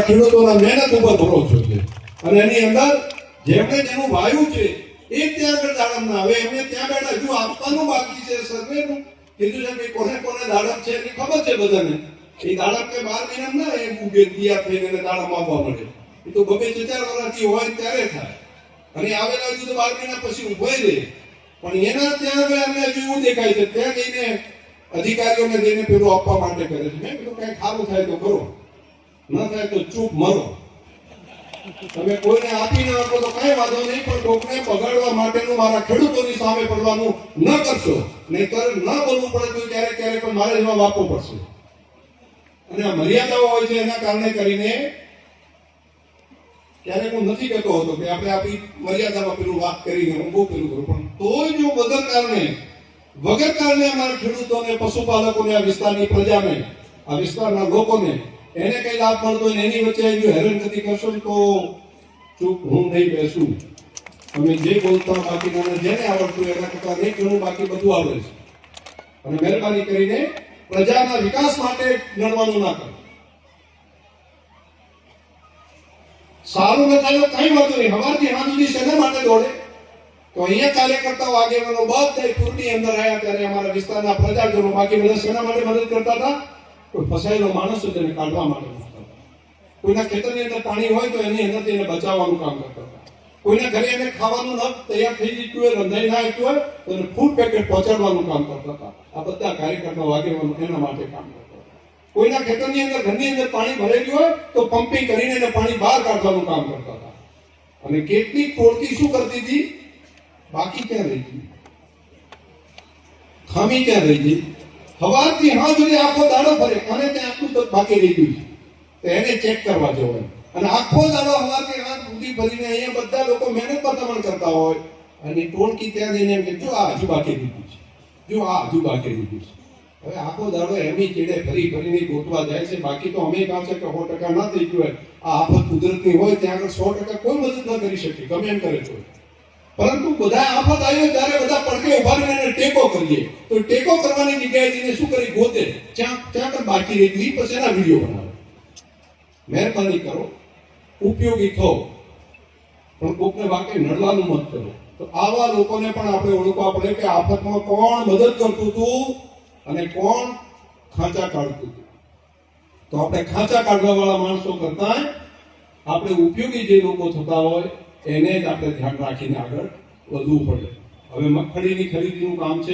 ખેડૂતોના મહેનત ઉપર ભરોસો છે અને એની અંદર જેમણે જેનું વાયુ છે એ ત્યાં આગળ દાડમ ના આવે એમને ત્યાં આગળ હજુ આપવાનું બાકી છે સર્વેનું કીધું છે કે કોને કોને દાડમ છે એની ખબર છે બધાને એ દાડમ કે 12 મહિના ના એ ઉગે દિયા થઈને દાડમ આવવા મળે એ તો 2-4 વર્ષથી હોય ત્યારે થાય અને આવેલા હજુ તો 12 મહિના પછી ઉભોય રહે પણ એના ત્યાં આગળ અમને હજુ એવું દેખાય છે ત્યાં જઈને અધિકારીઓને જઈને પેલું આપવા માટે કરે છે મેં કીધું કઈ સારું થાય તો કરો ન થાય તો ચૂપ મરો તમે કોઈને આપી ન આપો તો કઈ વાંધો નહીં પણ કોકને બગાડવા માટેનું મારા ખેડૂતોની સામે પડવાનું ન કરશો નહીંતર ન બોલવું પડે તો ક્યારેક ક્યારેક પણ મારે જવાબ આપવો પડશે અને આ મર્યાદાઓ હોય છે એના કારણે કરીને ક્યારેક હું નથી કહેતો હતો કે આપણે આપણી મર્યાદામાં પેલું વાત કરીને હું બહુ પેલું કરું પણ તોય જો વગર કારણે અમારા ખેડૂતોને પશુપાલકોને આ વિસ્તારની પ્રજાને આ વિસ્તારના લોકોને એને કઈ લાભ મળતો હોય એની વચ્ચે જો હેરાનગતિ કરશો તો ચૂપ હું નહીં બેસું અમે જે બોલતા બાકીના જેને આવડતું એના કરતા નહીં ઘણું બાકી બધું આવડે છે અને મહેરબાની કરીને પ્રજાના વિકાસ માટે લડવાનું ના કરો સારું ન થાય કઈ વાંધો નહીં હવારથી હાથ સુધી શેના માટે દોડે તો અહીંયા કાર્યકર્તાઓ આગેવાનો બધા પૂરની અંદર આવ્યા ત્યારે અમારા વિસ્તારના પ્રજાજનો બાકી બધા શેના માટે મદદ કરતા હતા કોઈ ફસાયેલો માણસ હોય તેને કાઢવા માટે કોઈના ખેતરની અંદર પાણી હોય તો એની અંદરથી એને બચાવવાનું કામ કરતા હતા કોઈના ઘરે એને ખાવાનું ન તૈયાર થઈ જતું હોય રંધાઈ ના આવ્યું હોય તો એને ફૂડ પેકેટ પહોંચાડવાનું કામ કરતા હતા આ બધા કાર્યકર્તાઓ આગેવાનો એના માટે કામ કરતા હતા કોઈના ખેતરની અંદર ઘરની અંદર પાણી ભરેલું હોય તો પમ્પિંગ કરીને એને પાણી બહાર કાઢવાનું કામ કરતા હતા અને કેટલીક ટોળકી શું કરતી હતી બાકી ક્યાં રહી ગઈ ખામી ક્યાં રહી ગઈ સવારથી હાથ સુધી આખો દાડો ફરે અને ત્યાં આટલું તો બાકી રહી ગયું છે તો એને ચેક કરવા જવાનું અને આખો દાડો સવારથી હાથ સુધી ફરીને અહીંયા બધા લોકો મહેનત પતામણ કરતા હોય અને ટોળકી ત્યાં જઈને એમ કે જો આ હજુ બાકી રહી ગયું છે જો આ હજુ બાકી રહી ગયું છે હવે આખો દાડો એમની ચેડે ફરીને ગોતવા જાય છે બાકી તો અમે કામ છે કે 100% ના થઈ ગયું હોય આ આફત કુદરતની હોય ત્યાં આગળ 100% કોઈ મદદ ન કરી શકે ગમે એમ કરે તો પરંતુ બધા આફત આવ્યો ત્યારે બધા પડકે ઉભા રહીને એને ટેકો કરીએ તો ટેકો કરવાની જગ્યાએ જઈને શું કરી ગોતે ત્યાં બાકી રહી ગયું પછી એના વિડીયો બનાવે મહેરબાની કરો ઉપયોગી થો પણ કોકને વાકે નડવાનું મત કરો તો આવા લોકોને પણ આપણે ઓળખવા પડે કે આફતમાં કોણ મદદ કરતું હતું અને કોણ ખાંચા કાઢતું હતું તો આપણે ખાંચા કાઢવા વાળા માણસો કરતા આપણે ઉપયોગી જે લોકો થતા હોય એને જ આપણે ધ્યાન રાખીને આગળ વધવું પડે હવે મગફળીની ખરીદીનું કામ છે